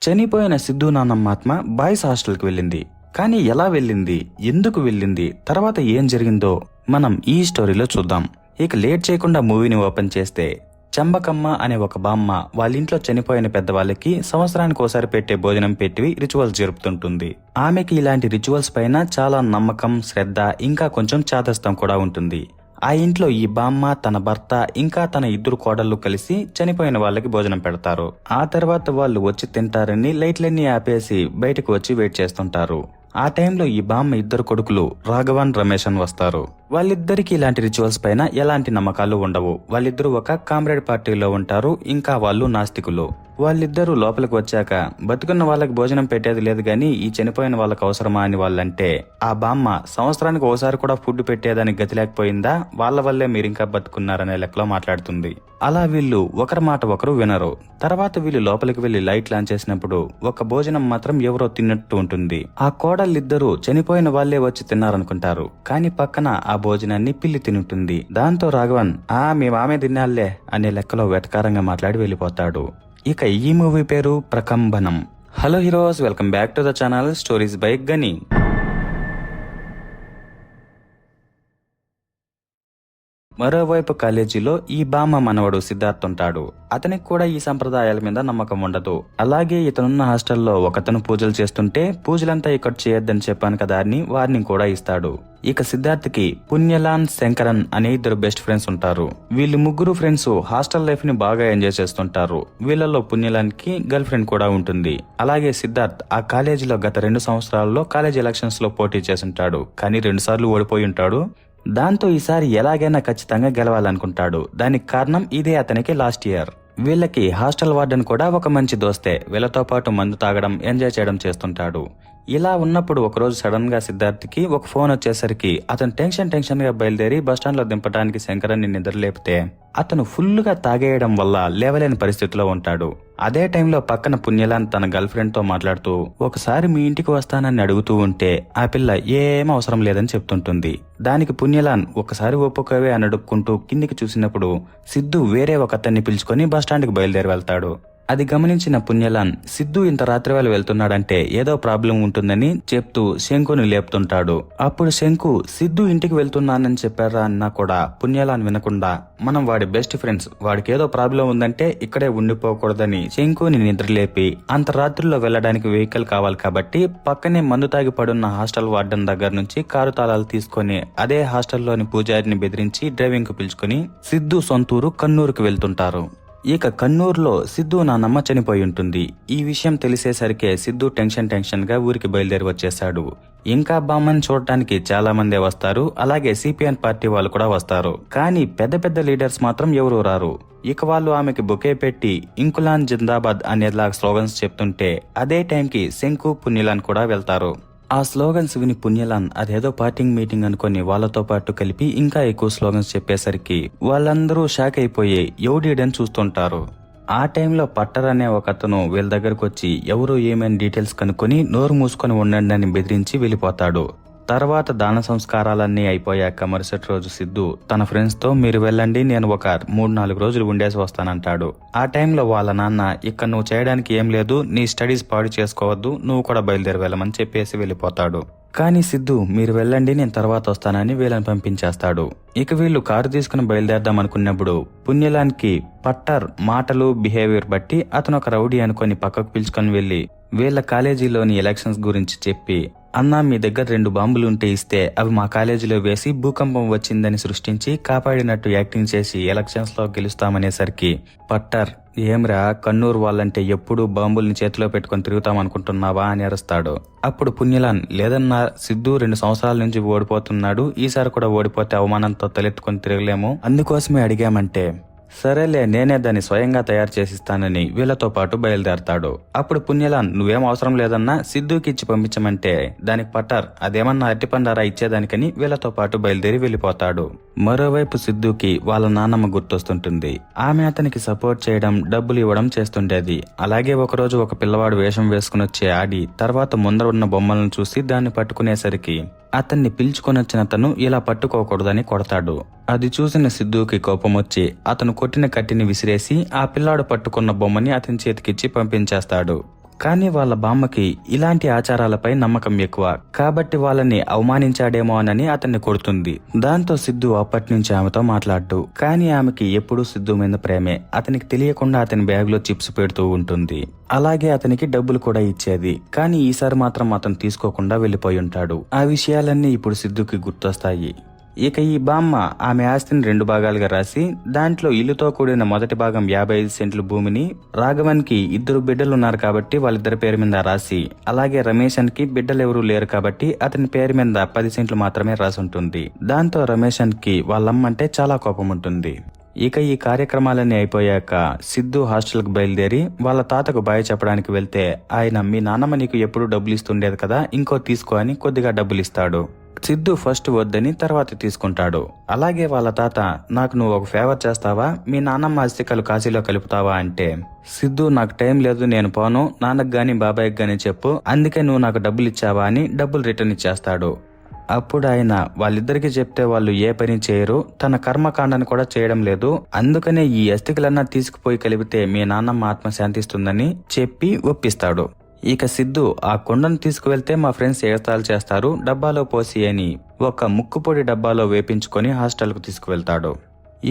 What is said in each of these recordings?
చనిపోయిన సిద్ధు నాన్నమ్మ ఆత్మ బాయ్స్ హాస్టల్కి వెళ్ళింది. కానీ ఎలా వెళ్ళింది, ఎందుకు వెళ్ళింది, తర్వాత ఏం జరిగిందో మనం ఈ స్టోరీలో చూద్దాం. ఇక లేట్ చేయకుండా మూవీని ఓపెన్ చేస్తే చంబకమ్మ అనే ఒక బామ్మ వాళ్ళ ఇంట్లో చనిపోయిన పెద్దవాళ్ళకి సంవత్సరానికి ఒకసారి పెట్టే భోజనం పెట్టి రిచువల్స్ జరుపుతుంటుంది. ఆమెకి ఇలాంటి రిచువల్స్ పైన చాలా నమ్మకం, శ్రద్ధ, ఇంకా కొంచెం చాదస్తం కూడా ఉంటుంది. ఆ ఇంట్లో ఈ బామ్మ, తన భర్త, ఇంకా తన ఇద్దరు కోడళ్ళు కలిసి చనిపోయిన వాళ్ళకి భోజనం పెడతారు. ఆ తర్వాత వాళ్ళు వచ్చి తింటారని లైట్లన్నీ ఆపేసి బయటకు వచ్చి వెయిట్ చేస్తుంటారు. ఆ టైంలో ఈ బామ్మ ఇద్దరు కొడుకులు రాఘవన్, రమేష్ అని వస్తారు. వాళ్ళిద్దరికి ఇలాంటి రిచువల్స్ పైన ఎలాంటి నమ్మకాలు ఉండవు. వాళ్ళిద్దరూ ఒక కామ్రేడ్ పార్టీలో ఉంటారు. ఇంకా వాళ్ళు నాస్తికులు. వాళ్ళిద్దరూ లోపలికి వచ్చాక బతుకున్న వాళ్ళకి భోజనం పెట్టేది లేదు గాని ఈ చనిపోయిన వాళ్ళకి అవసరమా అని వాళ్ళంటే ఆ బామ్మ సంవత్సరానికి ఓసారి కూడా ఫుడ్ పెట్టేదానికి గతి లేకపోయిందా, వాళ్ళ వల్లే మీరింకా బతుకున్నారనే లెక్కలో మాట్లాడుతుంది. అలా వీళ్ళు ఒకరి మాట ఒకరు వినరు. తర్వాత వీళ్ళు లోపలికి వెళ్లి లైట్ లాంచ్ చేసినప్పుడు ఒక భోజనం మాత్రం ఎవరో తిన్నట్టు ఉంటుంది. ఆ కోడళ్ళిద్దరూ చనిపోయిన వాళ్లే వచ్చి తిన్నారనుకుంటారు. కానీ పక్కన ఆ భోజనాన్ని పిల్లి తినుంటుంది. దాంతో రాఘవన్ మేము ఆమె తిన్నాళ్లే అనే లెక్కలో వెటకారంగా మాట్లాడి వెళ్ళిపోతాడు. ఇక ఈ మూవీ పేరు ప్రకంబనం. Hello heroes, welcome back to the channel stories by Gani. మరోవైపు కాలేజీలో ఈ బామ్మ మనవడు సిద్ధార్థ్ ఉంటాడు. అతనికి కూడా ఈ సంప్రదాయాల మీద నమ్మకం ఉండదు. అలాగే ఇతనున్న హాస్టల్లో ఒకతను పూజలు చేస్తుంటే పూజలంతా ఇక్కడ చేయొద్దని చెప్పాను కదా అని వార్నింగ్ కూడా ఇస్తాడు. ఇక సిద్ధార్థ్కి పుణ్యలాన్, శంకరన్ అనే ఇద్దరు బెస్ట్ ఫ్రెండ్స్ ఉంటారు. వీళ్ళు ముగ్గురు ఫ్రెండ్స్ హాస్టల్ లైఫ్ ని బాగా ఎంజాయ్ చేస్తుంటారు. వీళ్ళలో పుణ్యలాన్ కి గర్ల్ ఫ్రెండ్ కూడా ఉంటుంది. అలాగే సిద్ధార్థ్ ఆ కాలేజీలో గత 2 సంవత్సరాల్లో కాలేజ్ ఎలక్షన్స్ లో పోటీ చేస్తుంటాడు. కానీ 2 సార్లు ఓడిపోయి ఉంటాడు. దాంతో ఈసారి ఎలాగైనా ఖచ్చితంగా గెలవాలనుకుంటాడు. దానికి కారణం ఇదే అతనికి లాస్ట్ ఇయర్. వీళ్ళకి హాస్టల్ వార్డెన్ కూడా ఒక మంచి దోస్తే. వీళ్ళతో పాటు మందు తాగడం, ఎంజాయ్ చేయడం చేస్తుంటాడు. ఇలా ఉన్నప్పుడు ఒకరోజు సడన్ గా సిద్ధార్థ్కి ఒక ఫోన్ వచ్చేసరికి అతను టెన్షన్ గా బయలుదేరి బస్టాండ్ లో దింపడానికి శంకరన్ని నిద్రలేపితే అతను ఫుల్ గా తాగేయడం వల్ల లేవలేని పరిస్థితిలో ఉంటాడు. అదే టైంలో పక్కన పుణ్యలాన్ తన గర్ల్ ఫ్రెండ్ తో మాట్లాడుతూ ఒకసారి మీ ఇంటికి వస్తానని అడుగుతూ ఉంటే ఆ పిల్ల ఏం అవసరం లేదని చెప్తుంటుంది. దానికి పుణ్యలాన్ ఒకసారి ఒప్పుకోవే అని అడుక్కుంటూ కిందికి చూసినప్పుడు సిద్ధు వేరే ఒక అతన్ని పిలుచుకొని బస్టాండ్కి బయలుదేరి వెళ్తాడు. అది గమనించిన పుణ్యలాన్ సిద్ధు ఇంత రాత్రి వేళ వెళ్తున్నాడంటే ఏదో ప్రాబ్లం ఉంటుందని చెప్తూ శంకుని లేపుతుంటాడు. అప్పుడు శంకు సిద్ధు ఇంటికి వెళ్తున్నానని చెప్పారా అన్నా కూడా పుణ్యలాన్ వినకుండా మనం వాడి బెస్ట్ ఫ్రెండ్స్, వాడికి ఏదో ప్రాబ్లం ఉందంటే ఇక్కడే ఉండిపోకూడదని శంకుని నిద్రలేపి అంత రాత్రిలో వెళ్లడానికి వెహికల్ కావాలి కాబట్టి పక్కనే మందు తాగి పడున్న హాస్టల్ వార్డెన్ దగ్గర నుంచి కారు తాళాలు తీసుకుని అదే హాస్టల్లోని పూజారిని బెదిరించి డ్రైవింగ్ కు పిలుచుకుని సిద్ధు సొంతూరు కన్నూరుకు వెళ్తుంటారు. ఇక కన్నూరులో సిద్ధు నాన్నమ్మ చనిపోయి ఉంటుంది. ఈ విషయం తెలిసేసరికే సిద్ధు టెన్షన్ గా ఊరికి బయలుదేరి వచ్చేశాడు. ఇంకా బామ్మని చూడటానికి చాలా మందే వస్తారు. అలాగే సిపిఎన్ పార్టీ వాళ్ళు కూడా వస్తారు. కానీ పెద్ద లీడర్స్ మాత్రం ఎవరూ రారు. ఇక వాళ్ళు ఆమెకి బొకే పెట్టి ఇంకులాన్ జిందాబాద్ అనేలా స్లోగన్స్ చెప్తుంటే అదే టైంకి శంకు, పుణ్యలాన్ కూడా వెళ్తారు. ఆ స్లోగన్స్ విని పుణ్యలాన్ అదేదో పార్టింగ్ మీటింగ్ అనుకుని వాళ్ళతో పాటు కలిపి ఇంకా ఎక్కువ స్లోగన్స్ చెప్పేసరికి వాళ్ళందరూ షాక్ అయిపోయి ఎవడీడని చూస్తుంటారు. ఆ టైంలో పట్టర్ అనే ఒక అతను వీళ్ళ దగ్గరకు వచ్చి ఎవరు ఏమైనా డీటెయిల్స్ కనుక్కొని నోరు మూసుకొని ఉండండి అని బెదిరించి వెళ్ళిపోతాడు. తర్వాత దాన సంస్కారాలన్నీ అయిపోయాక మరుసటి రోజు సిద్ధు తన ఫ్రెండ్స్ తో మీరు వెళ్ళండి, నేను ఒక 3-4 రోజులు ఉండేసి వస్తానంటాడు. ఆ టైంలో వాళ్ళ నాన్న ఇక్కడ నువ్వు చేయడానికి ఏం లేదు, నీ స్టడీస్ పాడు చేసుకోవద్దు, నువ్వు కూడా బయలుదేరి వెళ్ళమని చెప్పేసి వెళ్ళిపోతాడు. కానీ సిద్ధు మీరు వెళ్ళండి నేను తర్వాత వస్తానని వీళ్ళని పంపించేస్తాడు. ఇక వీళ్ళు కారు తీసుకుని బయలుదేరదాం అనుకున్నప్పుడు పుణ్యలాన్కి పట్టర్ మాటలు, బిహేవియర్ బట్టి అతను ఒక రౌడీ అనుకుని పక్కకు పిలుచుకొని వెళ్లి వీళ్ళ కాలేజీలోని ఎలక్షన్స్ గురించి చెప్పి అన్నా మీ దగ్గర 2 బాంబులు ఉంటే ఇస్తే అవి మా కాలేజీలో వేసి భూకంపం వచ్చిందని సృష్టించి కాపాడినట్టు యాక్టింగ్ చేసి ఎలక్షన్స్ లో గెలుస్తామనేసరికి పట్టర్ ఏమ్రా కన్నూరు వాళ్ళంటే ఎప్పుడు బాంబుల్ని చేతిలో పెట్టుకుని తిరుగుతామనుకుంటున్నావా అని అరుస్తాడు. అప్పుడు పుణ్యలాన్ లేదన్నా సిద్ధు 2 సంవత్సరాల నుంచి ఓడిపోతున్నాడు, ఈసారి కూడా ఓడిపోతే అవమానంతో తలెత్తుకొని తిరగలేము, అందుకోసమే అడిగామంటే సరేలే నేనే దాన్ని స్వయంగా తయారు చేసిస్తానని వీళ్లతో పాటు బయలుదేరతాడు. అప్పుడు పుణ్యలాన్ నువ్వేం అవసరం లేదన్నా సిద్ధుకి ఇచ్చి పంపించమంటే దానికి పట్టార్ అదేమన్నా అరటిపండారా ఇచ్చేదానికని వీళ్లతో పాటు బయలుదేరి వెళ్లిపోతాడు. మరోవైపు సిద్ధుకి వాళ్ళ నాన్నమ్మ గుర్తొస్తుంటుంది. ఆమె అతనికి సపోర్ట్ చేయడం, డబ్బులు ఇవ్వడం చేస్తుండేది. అలాగే ఒకరోజు ఒక పిల్లవాడు వేషం వేసుకుని వచ్చి ఆడి తర్వాత ముందర ఉన్న బొమ్మలను చూసి దాన్ని పట్టుకునేసరికి అతన్ని పిలుచుకొనొచ్చిన అతను ఇలా పట్టుకోకూడదని కొడతాడు. అది చూసిన సిద్ధుకి కోపం వచ్చి అతను కొట్టిన కట్టిని విసిరేసి ఆ పిల్లాడు పట్టుకున్న బొమ్మని అతని చేతికిచ్చి పంపించేస్తాడు. కానీ వాళ్ళ బామ్మకి ఇలాంటి ఆచారాలపై నమ్మకం ఎక్కువ కాబట్టి వాళ్ళని అవమానించాడేమో అని అతన్ని కొడుతుంది. దాంతో సిద్ధు అప్పటి నుంచి ఆమెతో మాట్లాడు. కానీ ఆమెకి ఎప్పుడూ సిద్ధు మీద ప్రేమే. అతనికి తెలియకుండా అతని బ్యాగ్ లో చిప్స్ పెడుతూ ఉంటుంది. అలాగే అతనికి డబ్బులు కూడా ఇచ్చేది. కానీ ఈసారి మాత్రం అతను తీసుకోకుండా వెళ్లిపోయి ఉంటాడు. ఆ విషయాలన్నీ ఇప్పుడు సిద్ధుకి గుర్తొస్తాయి. ఇక ఈ బామ్మ ఆమె ఆస్తిని 2 భాగాలుగా రాసి దాంట్లో ఇల్లుతో కూడిన మొదటి భాగం 55 సెంట్ల భూమిని రాఘవన్కి 2 బిడ్డలున్నారు కాబట్టి వాళ్ళిద్దరి పేరు మీద రాసి, అలాగే రమేషన్కి బిడ్డలెవరూ లేరు కాబట్టి అతని పేరు మీద 10 సెంట్లు మాత్రమే రాసి ఉంటుంది. దాంతో రమేషన్కి వాళ్ళమ్మంటే చాలా కోపం ఉంటుంది. ఇక ఈ కార్యక్రమాలన్నీ అయిపోయాక సిద్ధు హాస్టల్కి బయలుదేరి వాళ్ళ తాతకు బాయ్ చెప్పడానికి వెళ్తే ఆయన, మీ నాన్నమ్మ నీకు ఎప్పుడు డబ్బులు ఇస్తుండేది కదా, ఇంకో తీసుకో అని కొద్దిగా డబ్బులు ఇస్తాడు. సిద్ధు ఫస్ట్ వద్దని తర్వాత తీసుకుంటాడు. అలాగే వాళ్ళ తాత, నాకు నువ్వు ఒక ఫేవర్ చేస్తావా, మీ నాన్నమ్మ అస్థికలు కాశీలో కలుపుతావా అంటే, సిద్ధు నాకు టైం లేదు, నేను పోను, నాన్నకు గాని బాబాయ్కి గాని చెప్పు, అందుకే నువ్వు నాకు డబ్బులు ఇచ్చావా అని డబ్బులు రిటర్న్ ఇచ్చేస్తాడు. అప్పుడు ఆయన, వాళ్ళిద్దరికి చెప్తే వాళ్ళు ఏ పని చేయరు, తన కర్మకాండను కూడా చేయడం లేదు, అందుకనే ఈ అస్థికలన్నా తీసుకుపోయి కలిపితే మీ నాన్నమ్మ ఆత్మ శాంతిస్తుందని చెప్పి ఒప్పిస్తాడు. ఇక సిద్ధు, ఆ కొండను తీసుకువెళ్తే మా ఫ్రెండ్స్ ఎగతాళి చేస్తారు, డబ్బాలో పోసి అని ఒక ముక్కుపొడి డబ్బాలో వేపించుకొని హాస్టల్కు తీసుకువెళ్తాడు.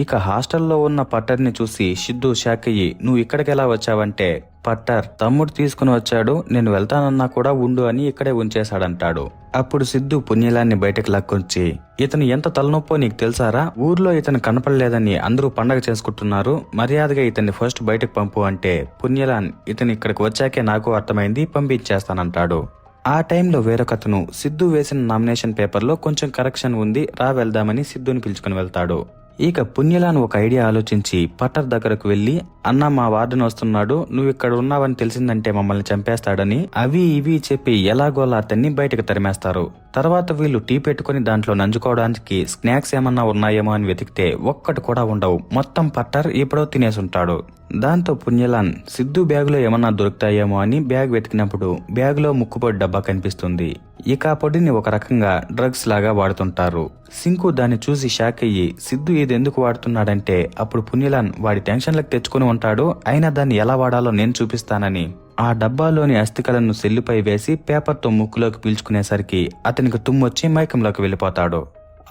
ఇక హాస్టల్లో ఉన్న పట్టర్ని చూసి సిద్ధు షాక్ అయ్యి, నువ్వు ఇక్కడికి ఎలా వచ్చావంటే, పట్టర్, తమ్ముడు తీసుకుని వచ్చాడు, నేను వెళ్తానన్నా కూడా ఉండు అని ఇక్కడే ఉంచేశాడంటాడు. అప్పుడు సిద్ధు పుణ్యలాన్ని బయటకు లాక్కొచ్చి, ఇతను ఎంత తలనొప్పో నీకు తెలుసారా, ఊర్లో ఇతను కనపడలేదని అందరూ పండగ చేసుకుంటున్నారు, మర్యాదగా ఇతన్ని ఫస్ట్ బయటకు పంపు అంటే, పుణ్యలాన్, ఇతను ఇక్కడికి వచ్చాకే నాకు అర్థమైంది, పంపించేస్తానంటాడు. ఆ టైంలో వేరొకతను సిద్ధు వేసిన నామినేషన్ పేపర్లో కొంచెం కరెక్షన్ ఉంది, రా వెళ్దామని సిద్ధుని పిలుచుకుని వెళ్తాడు. ఇక పుణ్యలాన్ ఒక ఐడియా ఆలోచించి పట్టర్ దగ్గరకు వెళ్లి, అన్న మా వార్డెన్ వస్తున్నాడు, నువ్వు ఇక్కడ ఉన్నావని తెలిసిందంటే మమ్మల్ని చంపేస్తాడని అవి ఇవి చెప్పి ఎలాగోలా అతన్ని బయటకు తరిమేస్తారు. తర్వాత వీళ్ళు టీ పెట్టుకుని దాంట్లో నంజుకోవడానికి స్నాక్స్ ఏమన్నా ఉన్నాయేమో అని వెతికితే ఒక్కటి కూడా ఉండవు, మొత్తం పట్టర్ ఎప్పుడో తినేసుంటాడు. దాంతో పుణ్యలాన్ సిద్ధు బ్యాగులో ఏమన్నా దొరుకుతాయేమో అని బ్యాగ్ వెతికినప్పుడు బ్యాగులో ముక్కుపొడి డబ్బా కనిపిస్తుంది. ఇక ఆ పొడిని ఒక రకంగా డ్రగ్స్ లాగా వాడుతుంటారు. సింకు దాన్ని చూసి షాక్ అయ్యి, సిద్ధు ఇది ఎందుకు వాడుతున్నాడంటే, అప్పుడు పుణ్యలాన్ వాడి టెన్షన్లకు తెచ్చుకుని ఉంటాడు, అయినా దాన్ని ఎలా వాడాలో నేను చూపిస్తానని ఆ డబ్బాలోని అస్థికలను సెల్లుపై వేసి పేపర్తో ముక్కులోకి పీల్చుకునేసరికి అతనికి తుమ్మొచ్చి మైకంలోకి వెళ్ళిపోతాడు.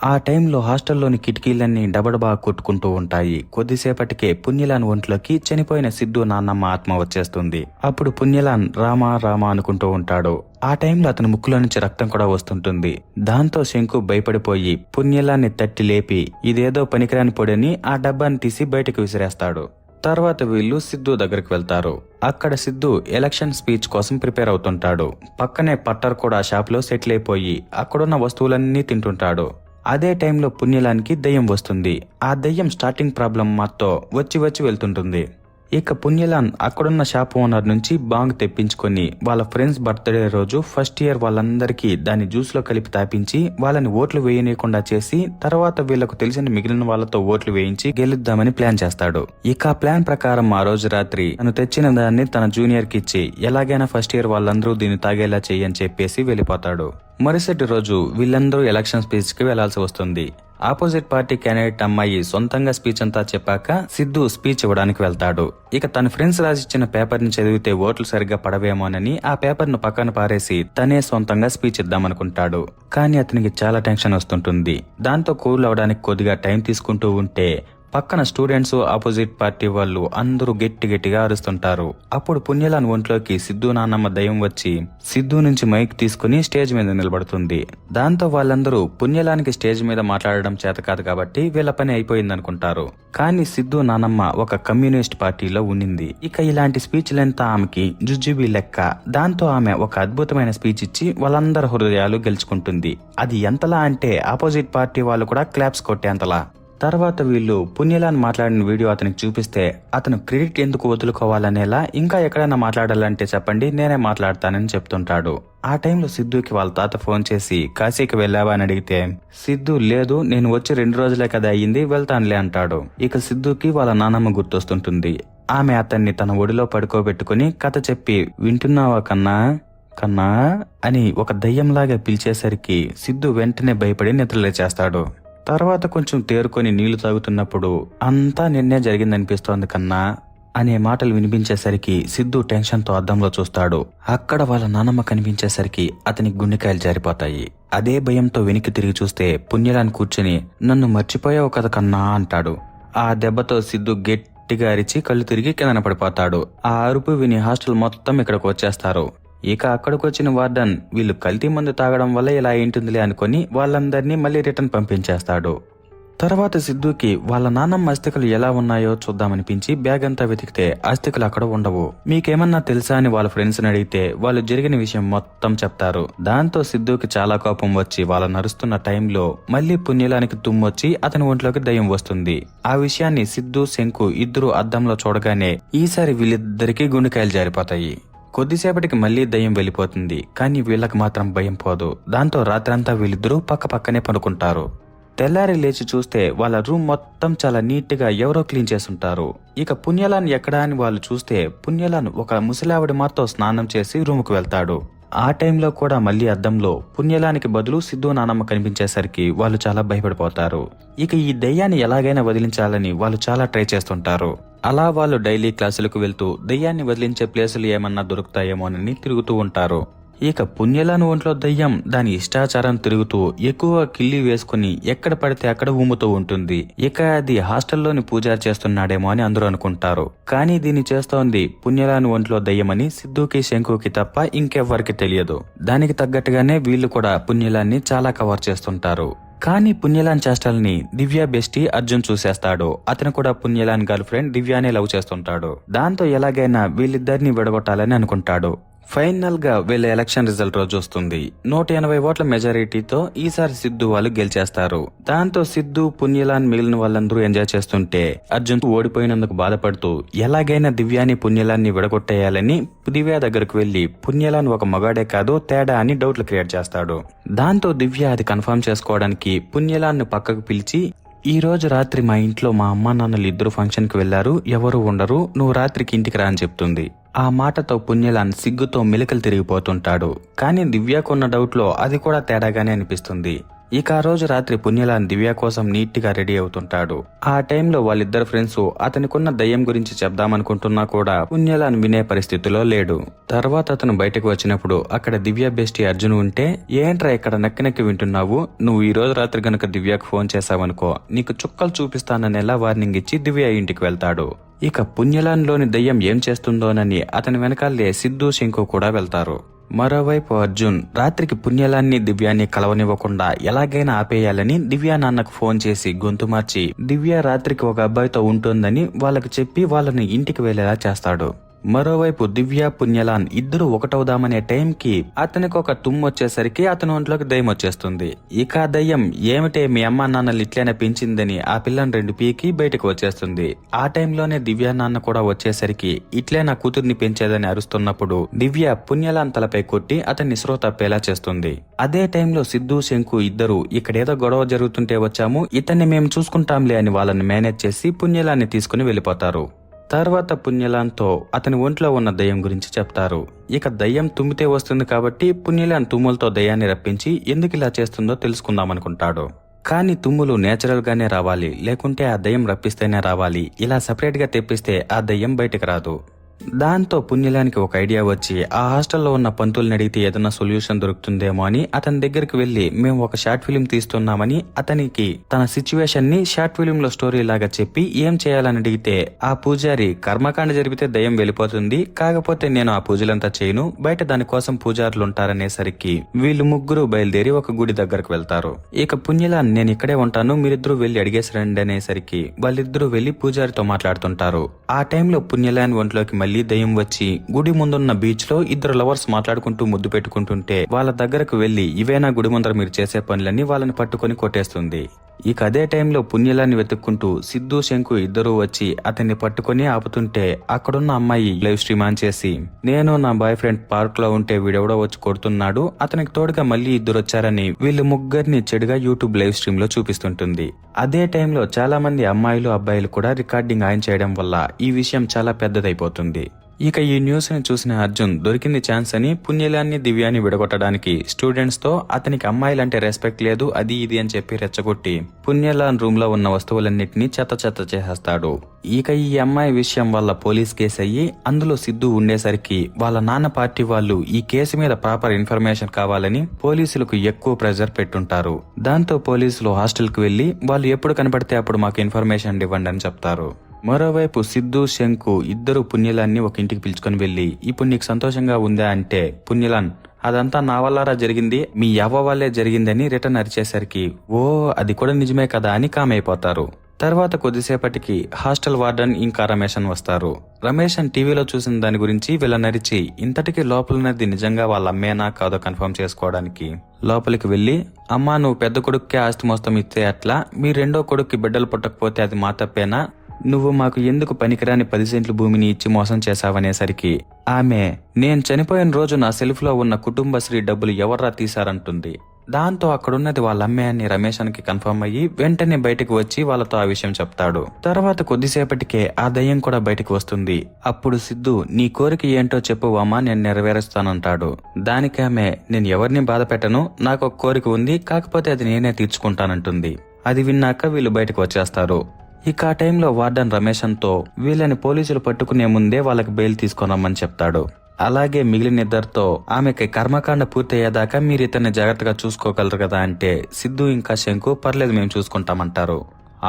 ఆ టైంలో హాస్టల్లోని కిటికీలన్నీ డబడబా కొట్టుకుంటూ ఉంటాయి. కొద్దిసేపటికే పుణ్యలాన్ ఒంట్లోకి చనిపోయిన సిద్ధు నాన్నమ్మ ఆత్మ వచ్చేస్తుంది. అప్పుడు పుణ్యలాన్ రామా రామా అనుకుంటూ ఉంటాడు. ఆ టైంలో అతని ముక్కులో నుంచి రక్తం కూడా వస్తుంటుంది. దాంతో శంకు భయపడిపోయి పుణ్యలాన్ని తట్టి లేపి ఇదేదో పనికిరాని పొడిని ఆ డబ్బాని తీసి బయటకు విసిరేస్తాడు. తర్వాత వీళ్ళు సిద్ధు దగ్గరికి వెళ్తారు. అక్కడ సిద్ధు ఎలక్షన్ స్పీచ్ కోసం ప్రిపేర్ అవుతుంటాడు. పక్కనే పట్టర్ కూడా షాప్ లో సెటిల్ అయిపోయి అక్కడున్న వస్తువులన్నీ తింటుంటాడు. అదే టైంలో పుణ్యలానికి దయ్యం వస్తుంది. ఆ దయ్యం స్టార్టింగ్ ప్రాబ్లం మాతో వచ్చి వెళ్తుంటుంది. ఇక పుణ్యలాన్ అక్కడున్న షాప్ ఓనర్ నుంచి బాంగ్ తెప్పించుకొని వాళ్ళ ఫ్రెండ్స్ బర్త్డే రోజు ఫస్ట్ ఇయర్ వాళ్ళందరికీ దాన్ని జ్యూస్ లో కలిపి తాపించి వాళ్ళని ఓట్లు వేయనీయకుండా చేసి తర్వాత వీళ్లకు తెలిసిన మిగిలిన వాళ్ళతో ఓట్లు వేయించి గెలుద్దామని ప్లాన్ చేస్తాడు. ఇక ఆ ప్లాన్ ప్రకారం ఆ రోజు రాత్రి తను తెచ్చిన దాన్ని తన జూనియర్ కి ఇచ్చి ఎలాగైనా ఫస్ట్ ఇయర్ వాళ్ళందరూ దీన్ని తాగేలా చెయ్యని చెప్పేసి వెళ్ళిపోతాడు. మరుసటి రోజు వీళ్ళందరూ ఎలక్షన్ స్పీచ్ కి వెళ్లాల్సి వస్తుంది. ఆపోజిట్ పార్టీ క్యాండిడేట్ అమ్మాయి సొంతంగా స్పీచ్ అంతా చెప్పాక సిద్ధు స్పీచ్ ఇవ్వడానికి వెళ్తాడు. ఇక తన ఫ్రెండ్స్ రాసిచ్చిన పేపర్ ని చదివితే ఓట్లు సరిగ్గా పడవేమోనని ఆ పేపర్ ను పక్కన పారేసి తనే సొంతంగా స్పీచ్ ఇద్దామనుకుంటాడు. కానీ అతనికి చాలా టెన్షన్ వస్తుంటుంది. దాంతో కూల్ అవడానికి కొద్దిగా టైం తీసుకుంటూ ఉంటే పక్కన స్టూడెంట్స్ ఆపోజిట్ పార్టీ వాళ్ళు అందరూ గట్టిగా అరుస్తుంటారు. అప్పుడు పుణ్యలాన్ ఒంట్లోకి సిద్ధు నాన్నమ్మ దయ్యం వచ్చి సిద్ధు నుంచి మైక్ తీసుకుని స్టేజ్ మీద నిలబడుతుంది. దాంతో వాళ్ళందరూ పుణ్యలానికి స్టేజ్ మీద మాట్లాడడం చేత కాదు కాబట్టి వీళ్ళ పని అయిపోయిందనుకుంటారు. కానీ సిద్ధు నాన్నమ్మ ఒక కమ్యూనిస్ట్ పార్టీలో ఉండింది. ఇక ఇలాంటి స్పీచ్లంతా ఆమెకి జుజుబీ లెక్క. దాంతో ఆమె ఒక అద్భుతమైన స్పీచ్ ఇచ్చి వాళ్ళందరి హృదయాలు గెలుచుకుంటుంది. అది ఎంతలా అంటే ఆపోజిట్ పార్టీ వాళ్ళు కూడా క్లాప్స్ కొట్టేంతలా. తర్వాత వీళ్ళు పుణ్యలాన్ మాట్లాడిన వీడియో అతనికి చూపిస్తే అతను క్రెడిట్ ఎందుకు వదులుకోవాలనేలా, ఇంకా ఎక్కడైనా మాట్లాడాలంటే చెప్పండి నేనే మాట్లాడతానని చెప్తుంటాడు. ఆ టైంలో సిద్ధుకి వాళ్ళ తాత ఫోన్ చేసి కాశీకి వెళ్ళావా అని అడిగితే సిద్ధు లేదు, నేను వచ్చి 2 రోజులే కదా అయ్యింది, వెళ్తానులే అంటాడు. ఇక సిద్ధుకి వాళ్ళ నానమ్మ గుర్తొస్తుంటుంది. ఆమె అతన్ని తన ఒడిలో పడుకోబెట్టుకుని కథ చెప్పి వింటున్నావా కన్నా అని ఒక దయ్యంలాగా పిలిచేసరికి సిద్ధు వెంటనే భయపడి నిద్రలేచేస్తాడు. తర్వాత కొంచెం తేరుకొని నీళ్లు తాగుతున్నప్పుడు అంతా నిన్నే జరిగిందనిపిస్తోంది కన్నా అనే మాటలు వినిపించేసరికి సిద్ధు టెన్షన్ తో అద్దంలో చూస్తాడు. అక్కడ వాళ్ళ నానమ్మ కనిపించేసరికి అతనికి గుండెకాయలు జారిపోతాయి. అదే భయంతో వెనక్కి తిరిగి చూస్తే పుణ్యలాన్ కూర్చుని నన్ను మర్చిపోయావు కదా కన్నా అంటాడు. ఆ దెబ్బతో సిద్ధు గట్టిగా అరిచి కళ్ళు తిరిగి కిందన పడిపోతాడు. ఆ అరుపు విని హాస్టల్ మొత్తం ఇక్కడికి వచ్చేస్తారు. ఇక అక్కడికి వచ్చిన వార్డన్ వీళ్ళు కల్తీ మందు తాగడం వల్ల ఇలా ఏంటుందిలే అనుకుని వాళ్ళందరినీ మళ్ళీ రిటర్న్ పంపించేస్తాడు. తర్వాత సిద్ధుకి వాళ్ళ నాన్నమ్మ అస్థికలు ఎలా ఉన్నాయో చూద్దామనిపించి బ్యాగ్ అంతా వెతికితే అస్థికలు అక్కడ ఉండవు. మీకేమన్నా తెలుసా అని వాళ్ళ ఫ్రెండ్స్ ని అడిగితే వాళ్ళు జరిగిన విషయం మొత్తం చెప్తారు. దాంతో సిద్ధుకి చాలా కోపం వచ్చి వాళ్ళ నడుస్తున్న టైంలో మళ్లీ పుణ్యలానికి తుమ్మొచ్చి అతని ఒంట్లోకి దయ్యం వస్తుంది. ఆ విషయాన్ని సిద్ధు శంకు ఇద్దరు అద్దంలో చూడగానే ఈసారి వీళ్ళిద్దరికీ గుండెకాయలు జారిపోతాయి. కొద్దిసేపటికి మళ్లీ దయ్యం వెళ్లిపోతుంది. కానీ వీళ్ళకి మాత్రం భయం పోదు. దాంతో రాత్రంతా వీళ్ళిద్దరూ పక్క పక్కనే పడుకుంటారు. తెల్లారి లేచి చూస్తే వాళ్ళ రూమ్ మొత్తం చాలా నీట్ గా ఎవరో క్లీన్ చేసుంటారు. ఇక పుణ్యలాన్ ఎక్కడా అని వాళ్ళు చూస్తే పుణ్యలాన్ ఒక ముసలావిడ మాతో స్నానం చేసి రూమ్ కు వెళ్తాడు. ఆ టైంలో కూడా మళ్లీ అద్దంలో పుణ్యలానికి బదులు సిద్ధు నానమ్మ కనిపించేసరికి వాళ్ళు చాలా భయపడిపోతారు. ఇక ఈ దయ్యాన్ని ఎలాగైనా వదిలించాలని వాళ్ళు చాలా ట్రై చేస్తుంటారు. అలా వాళ్ళు డైలీ క్లాసులకు వెళ్తూ దయ్యాన్ని వదిలించే ప్లేసులు ఏమన్నా దొరుకుతాయేమోనని తిరుగుతూ ఉంటారు. ఇక పుణ్యలాన్ ఒంట్లో దయ్యం దాని ఇష్టాచారం తిరుగుతూ ఎక్కువ కిల్లి వేసుకుని ఎక్కడ పడితే అక్కడ ఊముతూ ఉంటుంది. ఇక అది హాస్టల్లోని పూజారి చేస్తున్నాడేమో అని అందరూ అనుకుంటారు. కానీ దీన్ని చేస్తోంది పుణ్యలాన్ ఒంట్లో దయ్యమని సిద్ధుకి శంకుకి తప్ప ఇంకెవ్వరికి తెలియదు. దానికి తగ్గట్టుగానే వీళ్ళు కూడా పుణ్యలాన్ని చాలా కవర్ చేస్తుంటారు. కానీ పుణ్యలాన్ చేష్టల్ని దివ్య బెస్టీ అర్జున్ చూసేస్తాడు. అతను కూడా పుణ్యలాన్ గర్ల్ ఫ్రెండ్ దివ్యానే లవ్ చేస్తుంటాడు. దాంతో ఎలాగైనా వీళ్ళిద్దరిని విడగొట్టాలని అనుకుంటాడు. ఫైనల్ గా వీళ్ళ ఎలక్షన్ రిజల్ట్ రోజు వస్తుంది. 180 ఓట్ల మెజారిటీతో ఈసారి సిద్ధు వాళ్ళు గెలిచేస్తారు. దాంతో సిద్ధు పుణ్యలాన్ మిగిలిన వాళ్ళందరూ ఎంజాయ్ చేస్తుంటే అర్జున్ ఓడిపోయినందుకు బాధపడుతూ ఎలాగైనా దివ్యాని పుణ్యలాన్ని విడగొట్టేయాలని దివ్య దగ్గరకు వెళ్లి పుణ్యలాన్ ఒక మగాడే కాదు తేడా అని డౌట్లు క్రియేట్ చేస్తాడు. దాంతో దివ్య అది కన్ఫర్మ్ చేసుకోవడానికి పుణ్యలాన్ పక్కకు పిలిచి ఈ రోజు రాత్రి మా ఇంట్లో మా అమ్మా నాన్నలు ఇద్దరు ఫంక్షన్ కి వెళ్లారు, ఎవరు ఉండరు, నువ్వు రాత్రికి ఇంటికి రా అని చెప్తుంది. ఆ మాటతో పుణ్యలాన్ సిగ్గుతో మెలికలు తిరిగిపోతుంటాడు. కానీ దివ్యకున్న డౌట్ లో అది కూడా తేడాగానే అనిపిస్తుంది. ఇక ఆ రోజు రాత్రి పుణ్యలాన్ దివ్య కోసం నీట్ గా రెడీ అవుతుంటాడు. ఆ టైంలో వాళ్ళిద్దరు ఫ్రెండ్స్ అతనికున్న దయ్యం గురించి చెప్దామనుకుంటున్నా కూడా పుణ్యలాన్ వినే పరిస్థితిలో లేడు. తర్వాత అతను బయటకు వచ్చినప్పుడు అక్కడ దివ్య బెస్టీ అర్జున్ ఉంటే, ఏంట్రా ఇక్కడ నక్కి వింటున్నావు, నువ్వు ఈ రోజు రాత్రి గనక దివ్యకు ఫోన్ చేసావనుకో నీకు చుక్కలు చూపిస్తాననేలా వార్నింగ్ ఇచ్చి దివ్య ఇంటికి వెళ్తాడు. ఇక పుణ్యలాన్ లోని దయ్యం ఏం చేస్తుందోనని అతని వెనకాలే సిద్ధు శంకు కూడా వెళ్తారు. మరోవైపు అర్జున్ రాత్రికి పుణ్యలాన్ని దివ్యాన్ని కలవనివ్వకుండా ఎలాగైనా ఆపేయాలని దివ్య నాన్నకు ఫోన్ చేసి గొంతు మార్చి దివ్య రాత్రికి ఒక అబ్బాయితో ఉంటుందని వాళ్ళకి చెప్పి వాళ్ళని ఇంటికి వెళ్లేలా చేస్తాడు. మరోవైపు దివ్య పుణ్యలాన్ ఇద్దరు ఒకటవుదామనే టైంకి అతనికి ఒక తుమ్మొచ్చేసరికి అతని ఒంట్లోకి దయ్యం వచ్చేస్తుంది. ఇక ఆ దయ్యం ఏమిటే మీ అమ్మా నాన్నలు ఇట్లైనా పెంచిందని ఆ పిల్లని 2 పీకి బయటకు వచ్చేస్తుంది. ఆ టైంలోనే దివ్య నాన్న కూడా వచ్చేసరికి ఇట్లే నా కూతుర్ని పెంచేదని అరుస్తున్నప్పుడు దివ్య పుణ్యలాన్ తలపై కొట్టి అతన్ని స్రో తప్పేలా చేస్తుంది. అదే టైంలో సిద్ధు శంకు ఇద్దరు ఇక్కడేదో గొడవ జరుగుతుంటే వచ్చాము, ఇతన్ని మేము చూసుకుంటాంలే అని వాళ్ళని మేనేజ్ చేసి పుణ్యలాన్ని తీసుకుని వెళ్లిపోతారు. తర్వాత పుణ్యలాన్తో అతని ఒంట్లో ఉన్న దయ్యం గురించి చెప్తారు. ఇక దయ్యం తుమ్మితే వస్తుంది కాబట్టి పుణ్యలాన్ తుమ్ములతో దయ్యాన్ని రప్పించి ఎందుకు ఇలా చేస్తుందో తెలుసుకుందామనుకుంటాడు. కానీ తుమ్ములు నేచురల్ గానే రావాలి, లేకుంటే ఆ దయ్యం రప్పిస్తేనే రావాలి. ఇలా సపరేట్ గా తెప్పిస్తే ఆ దయ్యం బయటకు రాదు. దాంతో పుణ్యలానికి ఒక ఐడియా వచ్చి ఆ హాస్టల్లో ఉన్న పంతుల్ని అడిగితే ఏదైనా సొల్యూషన్ దొరుకుతుందేమో అని అతని దగ్గరికి వెళ్లి మేము ఒక షార్ట్ ఫిలిం తీస్తున్నామని అతనికి తన సిచ్యువేషన్ ని షార్ట్ ఫిలిం లో స్టోరీ లాగా చెప్పి ఏం చేయాలని అడిగితే ఆ పూజారి కర్మకాండ జరిపితే దయ్యం వెళ్ళిపోతుంది, కాకపోతే నేను ఆ పూజలంతా చేయను, బయట దానికోసం పూజారులు ఉంటారనేసరికి వీళ్ళు ముగ్గురు బయలుదేరి ఒక గుడి దగ్గరకు వెళ్తారు. ఇక పుణ్యలాన్ నేను ఇక్కడే ఉంటాను, మీరిద్దరూ వెళ్లి అడిగేసి రండి అనేసరికి వాళ్ళిద్దరూ వెళ్లి పూజారితో మాట్లాడుతుంటారు. ఆ టైంలో పుణ్యలాన్ ఒంట్లోకి మళ్లీ దయ్యం వచ్చి గుడి ముందున్న బీచ్ లో ఇద్దరు లవర్స్ మాట్లాడుకుంటూ ముద్దు పెట్టుకుంటుంటే వాళ్ళ దగ్గరకు వెళ్లి ఇవేనా గుడి ముందర మీరు చేసే పనులన్నీ వాళ్ళని పట్టుకుని కొట్టేస్తుంది. ఇక అదే టైంలో పుణ్యలాన్ని వెతుక్కుంటూ సిద్ధు శంకు ఇద్దరూ వచ్చి అతన్ని పట్టుకుని ఆపుతుంటే అక్కడున్న అమ్మాయి లైవ్ స్ట్రీమ్ ఆన్ చేసి నేను నా బాయ్ ఫ్రెండ్ పార్క్ లో ఉంటే వీడెవడో వచ్చి కొడుతున్నాడు, అతనికి తోడుగా మళ్లీ ఇద్దరు వచ్చారని వీళ్ళు ముగ్గురిని చెడుగా యూట్యూబ్ లైవ్ స్ట్రీమ్ లో చూపిస్తుంటుంది. అదే టైంలో చాలా మంది అమ్మాయిలు అబ్బాయిలు కూడా రికార్డింగ్ ఆన్ చేయడం వల్ల ఈ విషయం చాలా పెద్దదైపోతుంది. ఇక ఈ న్యూస్ ని చూసిన అర్జున్ దొరికింది ఛాన్స్ అని పుణ్యలాన్ని దివ్యాన్ని విడగొట్టడానికి స్టూడెంట్స్ తో అతనికి అమ్మాయిలంటే రెస్పెక్ట్ లేదు అది ఇది అని చెప్పి రెచ్చగొట్టి పుణ్యలాన్ రూమ్ లో ఉన్న వస్తువులన్నిటినీ చెత్త చేసేస్తాడు. ఇక ఈ అమ్మాయి విషయం వల్ల పోలీస్ కేసు అయ్యి అందులో సిద్ధు ఉండేసరికి వాళ్ళ నాన్న పార్టీ వాళ్ళు ఈ కేసు మీద ప్రాపర్ ఇన్ఫర్మేషన్ కావాలని పోలీసులకు ఎక్కువ ప్రెజర్ పెట్టుంటారు. దాంతో పోలీసులు హాస్టల్ కు వెళ్లి వాళ్ళు ఎప్పుడు కనపడితే అప్పుడు మాకు ఇన్ఫర్మేషన్ ఇవ్వండి అని చెప్తారు. మరోవైపు సిద్ధు శంకు ఇద్దరు పుణ్యలాన్ని ఒక ఇంటికి పిలుచుకొని వెళ్లి ఇప్పుడు నీకు సంతోషంగా ఉందా అంటే పుణ్యలాన్ అదంతా నా వల్లారా జరిగింది మీ యవ్వ వల్లే జరిగిందని రిటర్న్ అరిచేసరికి ఓ అది కూడా నిజమే కదా అని కామైపోతారు. తర్వాత కొద్దిసేపటికి హాస్టల్ వార్డెన్ ఇంకా రమేషన్ వస్తారు. రమేషన్ టీవీలో చూసిన దాని గురించి వీళ్ళనరిచి ఇంతటికి లోపలన్నది నిజంగా వాళ్ళ అమ్మేనా కాదో కన్ఫర్మ్ చేసుకోవడానికి లోపలికి వెళ్లి అమ్మా నువ్వు పెద్ద కొడుక్కే ఆస్తి మొత్తం ఇస్తే అట్లా మీ రెండో కొడుక్కి బిడ్డలు పుట్టకపోతే అది మా తప్పేనా, నువ్వు మాకు ఎందుకు పనికిరాని 10 సెంట్ల భూమిని ఇచ్చి మోసం చేశావనేసరికి ఆమె నేను చనిపోయిన రోజు నా సెల్ఫ్ లో ఉన్న కుటుంబశ్రీ డబ్బులు ఎవర్రా తీశారంటుంది. దాంతో అక్కడున్నది వాళ్ళ అమ్మే అని రమేషన్కి కన్ఫర్మ్ అయ్యి వెంటనే బయటకు వచ్చి వాళ్ళతో ఆ విషయం చెప్తాడు. తర్వాత కొద్దిసేపటికే ఆ దయ్యం కూడా బయటకు వస్తుంది. అప్పుడు సిద్ధు నీ కోరిక ఏంటో చెప్పు అమ్మా నేను నెరవేరుస్తానంటాడు. దానికి ఆమె నేను ఎవరిని బాధ పెట్టను, నాకు ఒక కోరిక ఉంది కాకపోతే అది నేనే తీర్చుకుంటానంటుంది. అది విన్నాక వీళ్ళు బయటకు వచ్చేస్తారు. ఇక ఆ టైంలో వార్డన్ రమేషన్ తో వీళ్ళని పోలీసులు పట్టుకునే ముందే వాళ్ళకి బెయిల్ తీసుకురమ్మని చెప్తాడు. అలాగే మిగిలిన ఇద్దరితో ఆమెకి కర్మకాండ పూర్తయ్యేదాకా మీరు ఇతన్ని జాగ్రత్తగా చూసుకోగలరు కదా అంటే సిద్ధు ఇంకా శంకు పర్లేదు మేము చూసుకుంటామంటారు.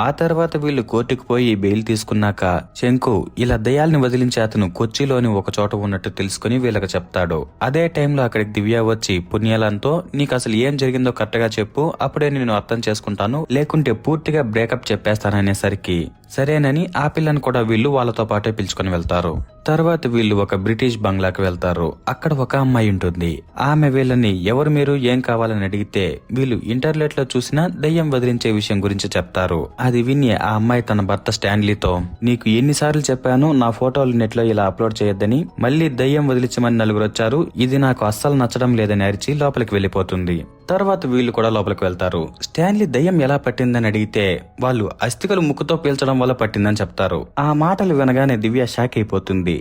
ఆ తర్వాత వీళ్ళు కోర్టుకు పోయి బెయిల్ తీసుకున్నాక శంకు ఇలా దయ్యాల్ని వదిలించే అతను కొచ్చిలోని ఒక చోట ఉన్నట్టు తెలుసుకుని వీళ్ళకి చెప్తాడు. అదే టైంలో అక్కడికి దివ్య వచ్చి పుణ్యాలంతో నీకు అసలు ఏం జరిగిందో కరెక్ట్ గా చెప్పు అప్పుడే నేను అర్థం చేసుకుంటాను లేకుంటే పూర్తిగా బ్రేకప్ చెప్పేస్తాననేసరికి సరేనని ఆ పిల్లని కూడా వీళ్ళు వాళ్ళతో పాటే పిలుచుకుని వెళ్తారు. తర్వాత వీళ్ళు ఒక బ్రిటిష్ బంగ్లాకి వెళ్తారు. అక్కడ ఒక అమ్మాయి ఉంటుంది. ఆమె వీళ్ళని ఎవరు మీరు ఏం కావాలని అడిగితే వీళ్ళు ఇంటర్నెట్ లో చూసిన దయ్యం వదిలించే విషయం గురించి చెప్తారు. అది విని ఆ అమ్మాయి తన భర్త స్టాన్లీతో నీకు ఎన్నిసార్లు చెప్పాను నా ఫోటోలు నెట్ లో ఇలా అప్లోడ్ చేయొద్దని, మళ్ళీ దయ్యం వదిలించమని నలుగురు వచ్చారు, ఇది నాకు అస్సలు నచ్చడం లేదని అరిచి లోపలికి వెళ్లిపోతుంది. తర్వాత వీళ్ళు కూడా లోపలికి వెళ్తారు. స్టాన్లీ దయ్యం ఎలా పట్టిందని అడిగితే వాళ్ళు అస్థికలు ముక్కుతో పీల్చడం వల్ల పట్టిందని చెప్తారు. ఆ మాటలు వినగానే దివ్య షాక్ అయిపోతుంది.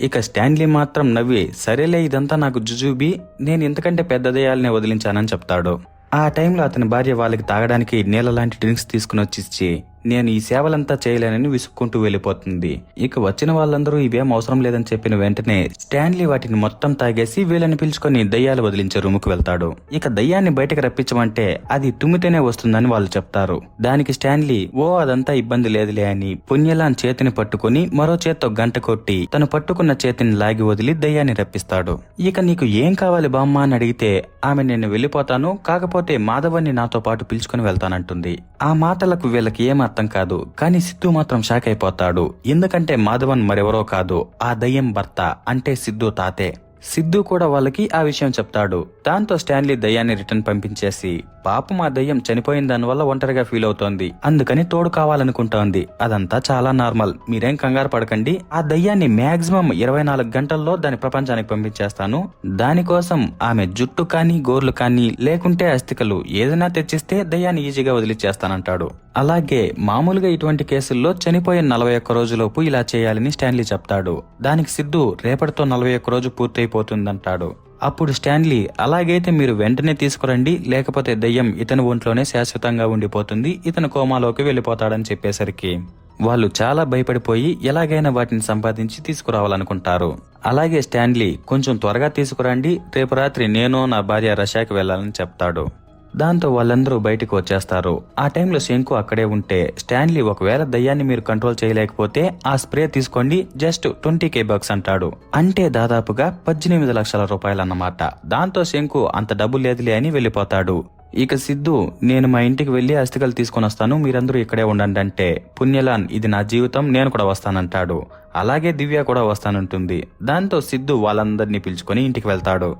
ఇక స్టాన్లీ మాత్రం నవ్వి సరేలే ఇదంతా నాకు జుజుబీ, నేను ఇంతకంటే పెద్ద దయ్యాలనే వదిలించానని చెప్తాడు. ఆ టైంలో అతని భార్య వాళ్ళకి తాగడానికి నీళ్ళ లాంటి డ్రింక్స్ తీసుకుని వచ్చి నేను ఈ సేవలంతా చేయలేనని విసుక్కుంటూ వెళ్లిపోతుంది. ఇక వచ్చిన వాళ్ళందరూ ఇవేం అవసరం లేదని చెప్పిన వెంటనే స్టాన్లీ వాటిని మొత్తం తాగేసి వీళ్ళని పిలుచుకొని దయ్యాలు వదిలించే రూముకు వెళ్తాడు. ఇక దయ్యాన్ని బయటకు రప్పించమంటే అది తుమ్మితేనే వస్తుందని వాళ్ళు చెప్తారు. దానికి స్టాన్లీ ఓ అదంతా ఇబ్బంది లేదులే అని పుణ్యలాన్ చేతిని పట్టుకుని మరో చేత్తో గంట కొట్టి తను పట్టుకున్న చేతిని లాగి వదిలి దయ్యాన్ని రప్పిస్తాడు. ఇక నీకు ఏం కావాలి బామ్మ అని అడిగితే ఆమె నేను వెళ్లిపోతాను కాకపోతే మాధవన్ని నాతో పాటు పిలుచుకుని వెళ్తానంటుంది. ఆ మాటలకు వీళ్ళకి ఏం అర్థం కాదు. కానీ సిద్ధు మాత్రం షాక్ అయిపోతాడు. ఎందుకంటే మాధవన్ మరెవరో కాదు ఆ దయ్యం భర్త అంటే సిద్ధు తాతే. సిద్ధు కూడా వాళ్ళకి ఆ విషయం చెప్తాడు. దాంతో స్టాన్లీ దయ్యాన్ని రిటర్న్ పంపించేసి పాపం ఆ దయ్యం చనిపోయిన దానివల్ల ఒంటరిగా ఫీల్ అవుతోంది, అందుకని తోడు కావాలనుకుంటోంది, అదంతా చాలా నార్మల్, మీరేం కంగారు పడకండి, ఆ దయ్యాన్ని మాక్సిమం 24 గంటల్లో దాని ప్రపంచానికి పంపించేస్తాను, దానికోసం ఆమె జుట్టు కానీ గోర్లు కానీ లేకుంటే అస్థికలు ఏదైనా తెచ్చిస్తే దయ్యాన్ని ఈజీగా వదిలిచ్చేస్తానంటాడు. అలాగే మామూలుగా ఇటువంటి కేసుల్లో చనిపోయిన 41 రోజులోపు ఇలా చేయాలని స్టాన్లీ చెప్తాడు. దానికి సిద్ధు రేపటితో 41 రోజు పూర్తయిపోతుందంటాడు. అప్పుడు స్టాన్లీ అలాగైతే మీరు వెంటనే తీసుకురండి లేకపోతే దయ్యం ఇతని ఒంట్లోనే శాశ్వతంగా ఉండిపోతుంది, ఇతను కోమాలోకి వెళ్లిపోతాడని చెప్పేసరికి వాళ్ళు చాలా భయపడిపోయి ఎలాగైనా వాటిని సంపాదించి తీసుకురావాలనుకుంటారు. అలాగే స్టాన్లీ కొంచెం త్వరగా తీసుకురండి, రేపు రాత్రి నేను నా భార్య రష్యాకి వెళ్లాలని చెప్తాడు. దాంతో వాళ్ళందరూ బయటకు వచ్చేస్తారు. ఆ టైంలో శంకు అక్కడే ఉంటే స్టాన్లీ ఒకవేళ దయ్యాన్ని మీరు కంట్రోల్ చేయలేకపోతే ఆ స్ప్రే తీసుకోండి, జస్ట్ 20K bucks అంటాడు. అంటే దాదాపుగా 18 లక్షల రూపాయలన్నమాట. దాంతో శంకు అంత డబ్బు లేదులే అని వెళ్లిపోతాడు. ఇక సిద్ధు నేను మా ఇంటికి వెళ్లి అస్థికలు తీసుకొని వస్తాను, మీరందరూ ఇక్కడే ఉండండి అంటే పుణ్యలాన్ ఇది నా జీవితం నేను కూడా వస్తానంటాడు. అలాగే దివ్య కూడా వస్తానంటుంది. దాంతో సిద్ధు వాళ్ళందరినీ పిలుచుకొని ఇంటికి వెళ్తాడు.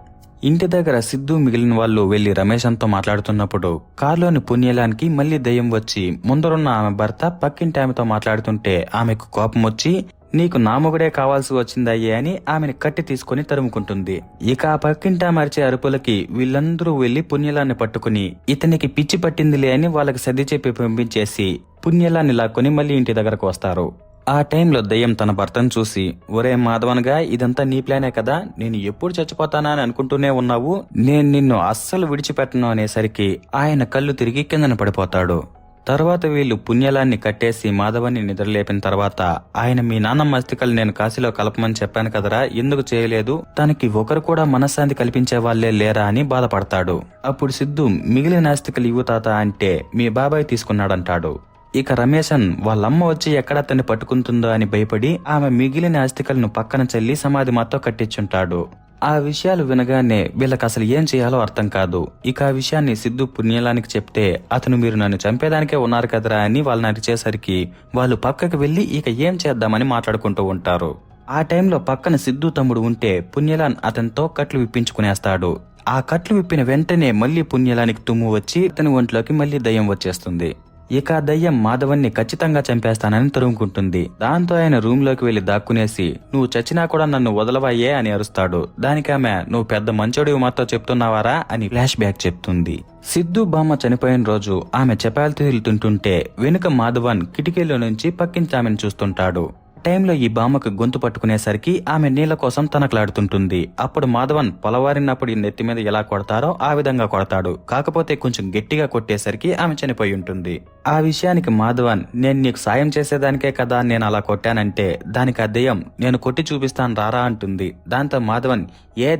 ఇంటి దగ్గర సిద్ధు మిగిలిన వాళ్ళు వెళ్లి రమేషన్తో మాట్లాడుతున్నప్పుడు కారులోని పుణ్యలానికి మళ్లీ దయ్యం వచ్చి ముందరున్న ఆమె భర్త పక్కింటి ఆమెతో మాట్లాడుతుంటే ఆమెకు కోపం వచ్చి నీకు నా మొగుడే కావాల్సి వచ్చిందయ్యే అని ఆమెను కట్టి తీసుకుని తరుముకుంటుంది. ఇక ఆ పక్కింటా మరిచే అరుపులకి వీళ్ళందరూ వెళ్లి పుణ్యలాన్ని పట్టుకుని ఇతనికి పిచ్చి పట్టిందిలే అని వాళ్ళకి సర్ది చెప్పి పంపించేసి పుణ్యలాన్ని లాక్కొని మళ్లీ ఇంటి దగ్గరకు వస్తారు. ఆ టైంలో దయ్యం తన భర్తను చూసి, ఒరే మాధవన్గా, ఇదంతా నీ ప్లానే కదా, నేను ఎప్పుడు చచ్చిపోతానా అని అనుకుంటూనే ఉన్నావు, నేను నిన్ను అస్సలు విడిచిపెట్టను అనేసరికి ఆయన కళ్ళు తిరిగి కిందన పడిపోతాడు. తర్వాత వీళ్ళు పుణ్యలాన్ని కట్టేసి మాధవన్ని నిద్రలేపిన తర్వాత, ఆయన మీ నాన్నమ్మ అస్థికలు నేను కాశీలో కలపమని చెప్పాను కదరా, ఎందుకు చేయలేదు, తనకి ఒకరు కూడా మనశ్శాంతి కల్పించే వాళ్లే లేరా అని బాధపడతాడు. అప్పుడు సిద్ధు, మిగిలిన అస్థికలు ఇవ్వు తాత అంటే మీ బాబాయ్ తీసుకున్నాడంటాడు. ఇక రమేశన్ వాళ్ళమ్మ వచ్చి ఎక్కడ అతన్ని పట్టుకుంటుందో అని భయపడి ఆమె మిగిలిన అస్థికలను పక్కన చల్లి సమాధి మాతో కట్టించుంటాడు. ఆ విషయాలు వినగానే వీళ్ళకి అసలు ఏం చేయాలో అర్థం కాదు. ఇక ఆ విషయాన్ని సిద్ధు పుణ్యలానికి చెప్తే, అతను మీరు నన్ను చంపేదానికే ఉన్నారు కదరా అని వాళ్ళని అరిచేసరికి వాళ్ళు పక్కకు వెళ్లి ఇక ఏం చేద్దామని మాట్లాడుకుంటూ ఉంటారు. ఆ టైంలో పక్కన సిద్ధు తమ్ముడు ఉంటే పుణ్యలాన్ అతనితో కట్లు విప్పించుకునేస్తాడు. ఆ కట్లు విప్పిన వెంటనే మళ్లీ పుణ్యలానికి తుమ్ము వచ్చి అతని ఒంట్లోకి మళ్లీ దయ్యం వచ్చేస్తుంది. ఇక ఆ దయ్యం మాధవన్ని ఖచ్చితంగా చంపేస్తానని తరుముకుంటుంది. దాంతో ఆయన రూమ్ లోకి వెళ్లి దాక్కునేసి, నువ్వు చచ్చినా కూడా నన్ను వదలవయ్యే అని అరుస్తాడు. దానికి ఆమె, నువ్వు పెద్ద మంచోడివి మాతో చెప్తున్నావారా అని ఫ్లాష్ బ్యాక్ చెప్తుంది. సిద్ధు బామ్మ చనిపోయిన రోజు ఆమె చపాతీలు తింటుంటే వెనుక మాధవన్ కిటికీలో నుంచి పక్కించి ఆమెను చూస్తుంటాడు. టైంలో ఈ బామ్మకు గొంతు పట్టుకునేసరికి ఆమె నీళ్ల కోసం తనకలాడుతుంటుంది. అప్పుడు మాధవన్ పొలవారినప్పుడు ఈ నెత్తి మీద ఎలా కొడతారో ఆ విధంగా కొడతాడు. కాకపోతే కొంచెం గట్టిగా కొట్టేసరికి ఆమె చనిపోయి ఉంటుంది. ఆ విషయానికి మాధవన్, నేను నీకు సాయం చేసేదానికే కదా నేను అలా కొట్టానంటే, దానికి ఆ దెయ్యం నేను కొట్టి చూపిస్తాను రారా అంటుంది. దాంతో మాధవన్,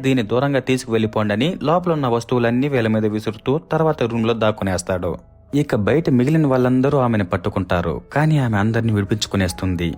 దీన్ని దూరంగా తీసుకువెళ్లిపోండని లోపల ఉన్న వస్తువులన్నీ వీళ్ళ మీద విసురుతూ తర్వాత రూమ్ లో దాక్కునేస్తాడు. ఇక బయట మిగిలిన వాళ్ళందరూ ఆమెను పట్టుకుంటారు. కానీ ఆమె అందరిని విడిపించుకునేస్తుంది.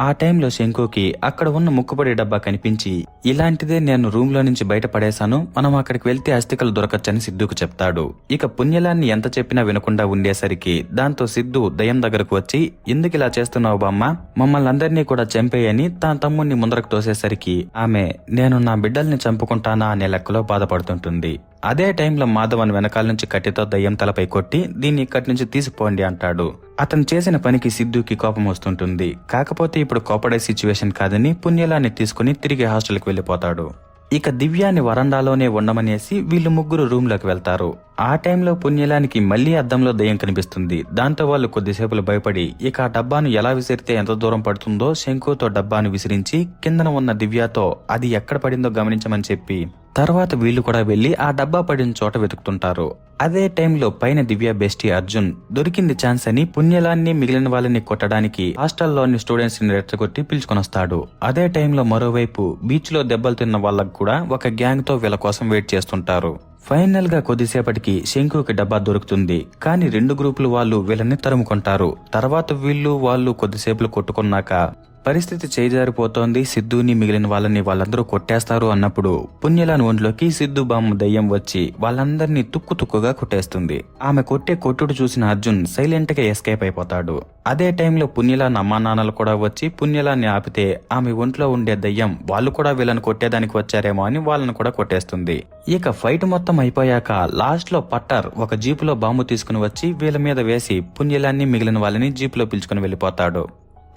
ఆ టైంలో శంకుకి అక్కడ ఉన్న ముక్కుపడి డబ్బా కనిపించి, ఇలాంటిదే నేను రూమ్ లో నుంచి బయట పడేశాను, మనం అక్కడికి వెళ్తే అస్థికలు దొరకచ్చని సిద్ధుకు చెప్తాడు. ఇక పుణ్యలాన్ని ఎంత చెప్పినా వినకుండా ఉండేసరికి దాంతో సిద్ధు దయ్యం దగ్గరకు వచ్చి, ఎందుకు ఇలా చేస్తున్నావు బామ్మ, మమ్మల్ని అందరినీ కూడా చంపేయని తన తమ్ముడిని ముందరకు తోసేసరికి ఆమె, నేను నా బిడ్డల్ని చంపుకుంటానా అనే లెక్కలో బాధపడుతుంటుంది. అదే టైంలో మాధవన్ వెనకాల నుంచి కట్టెతో దయ్యం తలపై కొట్టి, దీన్ని ఇక్కడి నుంచి తీసిపోండి అంటాడు. అతను చేసిన పనికి సిద్ధుకి కోపం వస్తుంటుంది. కాకపోతే ఇప్పుడు కోపడే సిచ్యువేషన్ కాదని పుణ్యలాన్ని తీసుకుని తిరిగి హాస్టల్కి వెళ్లిపోతాడు. ఇక దివ్యాన్ని వరండాలోనే ఉండమనేసి వీళ్ళు ముగ్గురు రూమ్ లోకి వెళ్తారు. ఆ టైంలో పుణ్యలానికి మళ్లీ అద్దంలో దయ్యం కనిపిస్తుంది. దాంతో వాళ్ళు కొద్దిసేపులు భయపడి ఇక ఆ డబ్బాను ఎలా విసిరితే ఎంత దూరం పడుతుందో శంకుతో డబ్బాను విసిరించి కిందన ఉన్న దివ్యాతో అది ఎక్కడ పడిందో గమనించమని చెప్పి తర్వాత వీళ్లు కూడా వెళ్లి ఆ డబ్బా పడిన చోట వెతుకుతుంటారు. అదే టైంలో పైన దివ్య బెస్టీ అర్జున్ దొరికింది ఛాన్స్ అని పుణ్యలాన్ని మిగిలిన వాళ్ళని కొట్టడానికి హాస్టల్లోని స్టూడెంట్స్ ని రెచ్చగొట్టి పిలుచుకొనొస్తాడు. అదే టైంలో మరోవైపు బీచ్ లో దెబ్బలు తిన్న వాళ్ళకు కూడా ఒక గ్యాంగ్ తో వీళ్ళ కోసం వెయిట్ చేస్తుంటారు. ఫైనల్ గా కొద్దిసేపటికి శంకుకి డబ్బా దొరుకుతుంది. కానీ రెండు గ్రూపులు వాళ్ళు వీళ్ళని తరుముకుంటారు. తర్వాత వాళ్ళు కొద్దిసేపులు కొట్టుకున్నాక పరిస్థితి చేజారిపోతోంది, సిద్ధుని మిగిలిన వాళ్ళందరూ కొట్టేస్తారు అన్నప్పుడు పుణ్యలాన్ ఒంట్లోకి సిద్ధు బామ్మ దయ్యం వచ్చి వాళ్ళందరినీ తుక్కుగా కొట్టేస్తుంది. ఆమె కొట్టే కొట్టుడు చూసిన అర్జున్ సైలెంట్ గా ఎస్కేప్ అయిపోతాడు. అదే టైంలో పుణ్యలాన్ అమ్మా నాన్నలు కూడా వచ్చి పుణ్యలాన్ని ఆపితే ఆమె ఒంట్లో ఉండే దయ్యం వాళ్ళు కూడా వీళ్ళని కొట్టేదానికి వచ్చారేమో అని వాళ్ళని కూడా కొట్టేస్తుంది. ఇక ఫైట్ మొత్తం అయిపోయాక లాస్ట్ లో పట్టర్ ఒక జీపులో బాంబు తీసుకుని వచ్చి వీళ్ళ మీద వేసి పుణ్యలాన్ని మిగిలిన వాళ్ళని జీపులో పిలుచుకుని వెళ్లిపోతాడు.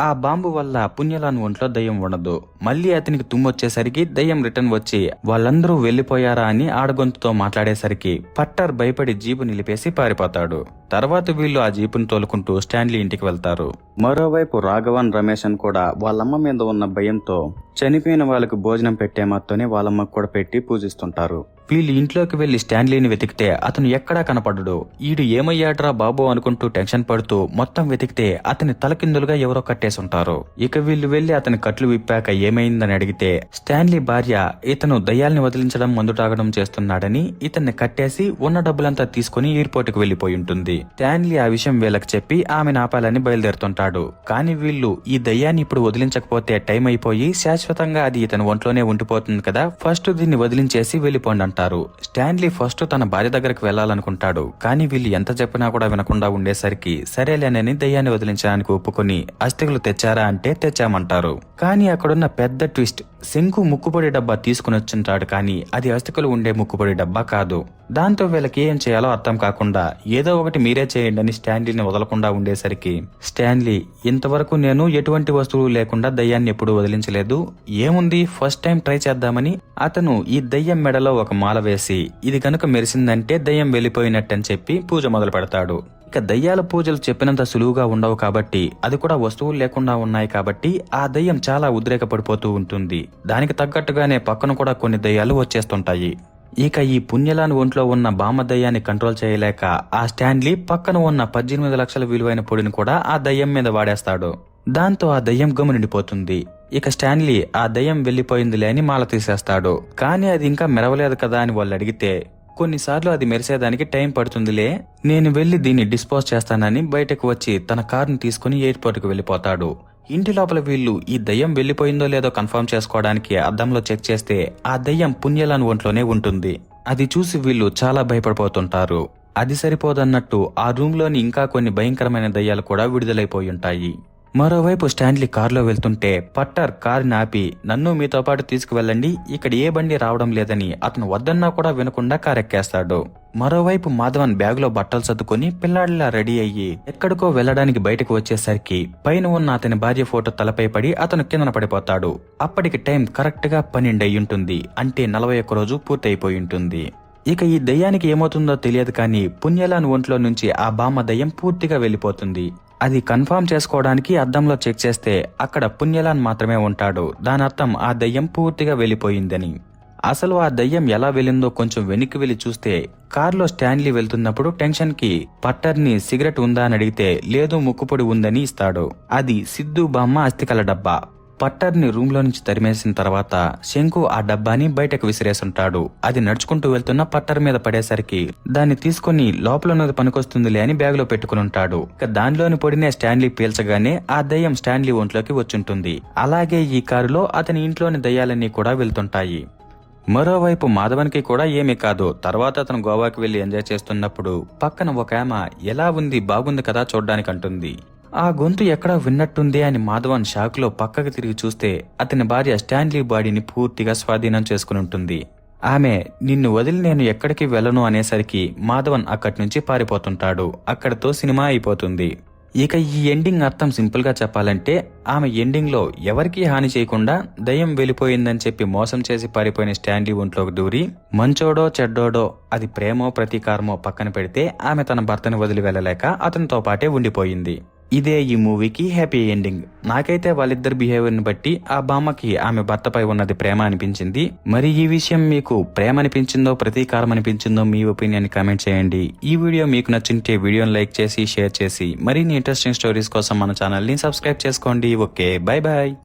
ఆ బాంబు వల్ల పుణ్యలాన్ ఒంట్లో దయ్యం ఉండదు. మళ్లీ అతనికి తుమ్మొచ్చేసరికి దయ్యం రిటర్న్ వచ్చి వాళ్ళందరూ వెళ్లిపోయారా అని ఆడగొంతుతో మాట్లాడేసరికి పట్టర్ భయపడి జీపు నిలిపేసి పారిపోతాడు. తర్వాత వీళ్ళు ఆ జీపును తోలుకుంటూ స్టాన్లీ ఇంటికి వెళ్తారు. మరోవైపు రాఘవన్ రమేశన్ కూడా వాళ్ళమ్మ మీద ఉన్న భయంతో చనిపోయిన వాళ్ళకు భోజనం పెట్టే మాతోనే వాళ్ళమ్మకు కూడా పెట్టి పూజిస్తుంటారు. వీళ్ళు ఇంట్లోకి వెళ్లి స్టాన్లీని వెతికితే అతను ఎక్కడా కనపడడు. ఈడు ఏమయ్యాడ్రా బాబు అనుకుంటూ టెన్షన్ పడుతూ మొత్తం వెతికితే అతని తలకిందులుగా ఎవరో కట్టేసుంటారు. ఇక వీళ్ళు వెళ్లి అతని కట్లు విప్పాక ఏమైందని అడిగితే స్టాన్లీ భార్య ఇతను దయ్యాల్ని వదిలించడం మందు తాగడం చేస్తున్నాడని ఇతన్ని కట్టేసి ఉన్న డబ్బులంతా తీసుకుని ఎయిర్పోర్ట్ కు వెళ్లిపోయి ఉంటుంది. స్టాన్లీ ఆ విషయం వీళ్ళకి చెప్పి ఆమెను ఆపాలని బయలుదేరుతుంటాడు. కానీ వీళ్ళు ఈ దయ్యాన్ని ఇప్పుడు వదిలించకపోతే టైం అయిపోయి శాశ్వతంగా అది ఇతని ఒంట్లోనే ఉండిపోతుంది కదా, ఫస్ట్ దీన్ని వదిలించేసి వెళ్లిపోండి అంటారు. స్టాన్లీ ఫస్ట్ తన భార్య దగ్గరకు వెళ్లాలనుకుంటాడు. కానీ వీళ్ళు ఎంత చెప్పినా కూడా వినకుండా ఉండేసరికి సరేలేనని దయ్యాన్ని వదిలించడానికి ఒప్పుకొని అస్థికలు తెచ్చారా అంటే తెచ్చామంటారు. కానీ అక్కడున్న పెద్ద ట్విస్ట్, శంకు ముక్కుపొడి డబ్బా తీసుకుని వచ్చింటాడు కానీ అది అస్థికలు ఉండే ముక్కుపొడి డబ్బా కాదు. దాంతో వీళ్ళకి ఏం చేయాలో అర్థం కాకుండా ఏదో ఒకటి మీరే చేయండి అని స్టాన్లీని వదలకుండా ఉండేసరికి స్టాన్లీ, ఇంతవరకు నేను ఎటువంటి వస్తువులు లేకుండా దయ్యాన్ని ఎప్పుడూ వదిలించలేదు, ఏముంది ఫస్ట్ టైం ట్రై చేద్దామని అతను ఈ దయ్యం మెడలో ఒక మాల వేసి ఇది కనుక మెరిసిందంటే దయ్యం వెళ్లిపోయినట్టని చెప్పి పూజ మొదలు పెడతాడు. ఇక దయ్యాల పూజలు చెప్పినంత సులువుగా ఉండవు కాబట్టి, అది కూడా వస్తువులు లేకుండా ఉన్నాయి కాబట్టి ఆ దయ్యం చాలా ఉద్రేకపడిపోతూ ఉంటుంది. దానికి తగ్గట్టుగానే పక్కన కూడా కొన్ని దయ్యాలు వచ్చేస్తుంటాయి. ఇక ఈ పుణ్యలాన్ ఒంట్లో ఉన్న బామ్మ దయ్యాన్ని కంట్రోల్ చేయలేక ఆ స్టాన్లీ పక్కన ఉన్న 18 లక్షల విలువైన పొడిని కూడా ఆ దయ్యం మీద వాడేస్తాడు. దాంతో ఆ దయ్యం గమ్ము నిండిపోతుంది. ఇక స్టాన్లీ ఆ దయ్యం వెళ్లిపోయిందిలే అని మాల తీసేస్తాడు. కానీ అది ఇంకా మెరవలేదు కదా అని వాళ్ళు అడిగితే, కొన్నిసార్లు అది మెరిసేదానికి టైం పడుతుందిలే, నేను వెళ్లి దీన్ని డిస్పోజ్ చేస్తానని బయటకు వచ్చి తన కారును తీసుకుని ఎయిర్పోర్ట్ కు వెళ్లిపోతాడు. ఇంటి లోపల వీళ్ళు ఈ దయ్యం వెళ్లిపోయిందో లేదో కన్ఫర్మ్ చేసుకోవడానికి అద్దంలో చెక్ చేస్తే ఆ దయ్యం పుణ్యలాన్ ఒంట్లోనే ఉంటుంది. అది చూసి వీళ్ళు చాలా భయపడిపోతుంటారు. అది సరిపోదన్నట్టు ఆ రూమ్ లోని ఇంకా కొన్ని భయంకరమైన దయ్యాలు కూడా విడుదలైపోయి ఉంటాయి. మరోవైపు స్టాన్లీ కారులో వెళ్తుంటే పట్టర్ కారుని ఆపి, నన్ను మీతో పాటు తీసుకువెళ్ళండి, ఇక్కడ ఏ బండి రావడం లేదని అతను వద్దన్నా కూడా వినకుండా కారెక్కేస్తాడు. మరోవైపు మాధవన్ బ్యాగులో బట్టలు సర్దుకుని పిల్లాడిలా రెడీ అయ్యి ఎక్కడికో వెళ్లడానికి బయటకు వచ్చేసరికి పైన ఉన్న అతని భార్య ఫోటో తలపై పడి అతను కిందన పడిపోతాడు. అప్పటికి టైం కరెక్ట్ గా 12 అయ్యుంటుంది. అంటే 41 రోజు పూర్తయిపోయి ఉంటుంది. ఇక ఈ దయ్యానికి ఏమవుతుందో తెలియదు కానీ పుణ్యలాన్ ఒంట్లో నుంచి ఆ బామ్మ దయ్యం పూర్తిగా వెళ్లిపోతుంది. అది కన్ఫర్మ్ చేసుకోవడానికి అద్దంలో చెక్ చేస్తే అక్కడ పుణ్యలాన్ మాత్రమే ఉంటాడు. దాని అర్థం ఆ దయ్యం పూర్తిగా వెళ్లిపోయిందని. అసలు ఆ దయ్యం ఎలా వెళ్ళిందో కొంచెం వెనక్కి వెళ్లి చూస్తే కారులో స్టాన్లీ వెళ్తున్నప్పుడు టెన్షన్ కి పట్టర్ని సిగరెట్ ఉందా అని అడిగితే లేదు ముక్కుపొడి ఉందని ఇస్తాడు. అది సిద్ధు బామ్మ అస్థికల డబ్బా. పట్టర్ని రూమ్ లో నుంచి తరిమేసిన తర్వాత శంకు ఆ డబ్బాని బయటకు విసిరేసుంటాడు. అది నడుచుకుంటూ వెళ్తున్న పట్టర్ మీద పడేసరికి దాన్ని తీసుకుని లోపల పనికొస్తుందిలే అని బ్యాగ్ లో పెట్టుకుని ఉంటాడు. ఇక దానిలోని పొడినే స్టాన్లీ పీల్చగానే ఆ దయ్యం స్టాన్లీ ఒంట్లోకి వచ్చుంటుంది. అలాగే ఈ కారులో అతని ఇంట్లోని దయ్యాలన్నీ కూడా వెళ్తుంటాయి. మరోవైపు మాధవన్కి కూడా ఏమీ కాదు. తర్వాత అతను గోవాకి వెళ్లి ఎంజాయ్ చేస్తున్నప్పుడు పక్కన ఒక ఆమె ఎలా ఉంది బాగుంది కదా చూడ్డానికి అంటుంది. ఆ గొంతు ఎక్కడా విన్నట్టుంది అని మాధవన్ షాక్ లో పక్కకు తిరిగి చూస్తే అతని భార్య స్టాన్లీ బాడీని పూర్తిగా స్వాధీనం చేసుకుని ఉంటుంది. ఆమె నిన్ను వదిలి నేను ఎక్కడికి వెళ్ళను అనేసరికి మాధవన్ అక్కడి నుంచి పారిపోతుంటాడు. అక్కడితో సినిమా అయిపోతుంది. ఇక ఈ ఎండింగ్ అర్థం సింపుల్ గా చెప్పాలంటే ఆమె ఎండింగ్ లో ఎవరికీ హాని చేయకుండా దయ్యం వెళ్లిపోయిందని చెప్పి మోసం చేసి పారిపోయిన స్టాన్లీ ఒంట్లోకి దూరి మంచోడో చెడ్డోడో అది ప్రేమో ప్రతీకారమో పక్కన పెడితే ఆమె తన భర్తను వదిలి వెళ్ళలేక అతనితో పాటే ఉండిపోయింది. ఇదే ఈ మూవీకి హ్యాపీ ఎండింగ్. నాకైతే వాళ్ళిద్దరు బిహేవియర్ ని బట్టి ఆ బామ్మకి ఆమె భర్తపై ఉన్నది ప్రేమ అనిపించింది. మరి ఈ విషయం మీకు ప్రేమ అనిపించిందో ప్రతీకారం అనిపించిందో మీ ఒపీనియన్ కామెంట్ చేయండి. ఈ వీడియో మీకు నచ్చింటే వీడియోని లైక్ చేసి షేర్ చేసి మరిన్ని ఇంట్రెస్టింగ్ స్టోరీస్ కోసం మన ఛానల్ ని సబ్స్క్రైబ్ చేసుకోండి. Okay, bye bye.